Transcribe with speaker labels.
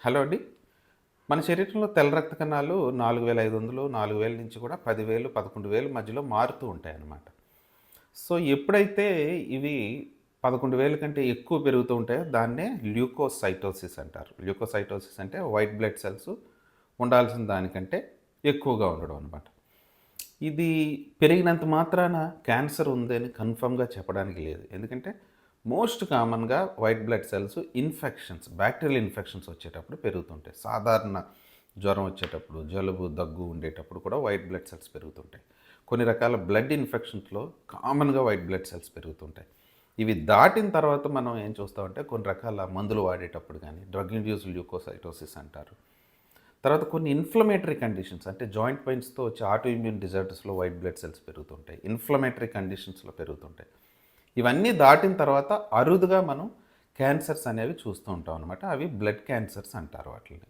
Speaker 1: Hello అండి. మన శరీరంలో తెల్ల రక్త కణాలు 4500, 4000 నుంచి కూడా 10,000, 11,000 మధ్యలో మారుతూ ఉంటాయన్నమాట. సో, ఎప్పుడైతే ఇవి 11,000 కంటే ఎక్కువ పెరుగుతూ ఉంటాయో దాన్నే ల్యూకోసైటోసిస్ అంటారు. ల్యూకోసైటోసిస్ అంటే వైట్ బ్లడ్ సెల్స్ ఉండాల్సిన దానికంటే ఎక్కువగా ఉండడం అనమాట. ఇది పెరిగినంత మాత్రాన క్యాన్సర్ ఉందని కన్ఫర్మ్‌గా చెప్పడానికి లేదు. ఎందుకంటే మోస్ట్ కామన్‌గా white blood cells infections, bacterial infections వచ్చేటప్పుడు పెరుగుతుంటాయి. సాధారణ జ్వరం వచ్చేటప్పుడు, జలుబు, దగ్గు ఉండేటప్పుడు కూడా వైట్ బ్లడ్ సెల్స్ పెరుగుతుంటాయి. కొన్ని రకాల బ్లడ్ ఇన్ఫెక్షన్స్‌లో కామన్‌గా వైట్ బ్లడ్ సెల్స్ పెరుగుతుంటాయి. ఇవి దాటిన తర్వాత మనం ఏం చూస్తామంటే కొన్ని రకాల మందులు వాడేటప్పుడు గానీ, డ్రగ్ ఇండ్యూస్డ్ ల్యూకోసైటోసిస్ అంటారు. తర్వాత కొన్ని ఇన్‌ఫ్లమేటరీ కండిషన్స్ అంటే జాయింట్ పెయిన్స్‌తో వచ్చే ఆటో ఇమ్యూన్ డిజార్డర్స్‌లో వైట్ బ్లడ్ సెల్స్ పెరుగుతుంటాయి. ఇన్‌ఫ్లమేటరీ కండిషన్స్‌లో పెరుగుతుంటాయి. ఇవన్నీ దాటిన తర్వాత అరుదుగా మనం క్యాన్సర్స్ అనేవి చూస్తూ ఉంటాం అనమాట. అవి బ్లడ్ క్యాన్సర్స్ అంటారు వాటిల్ని.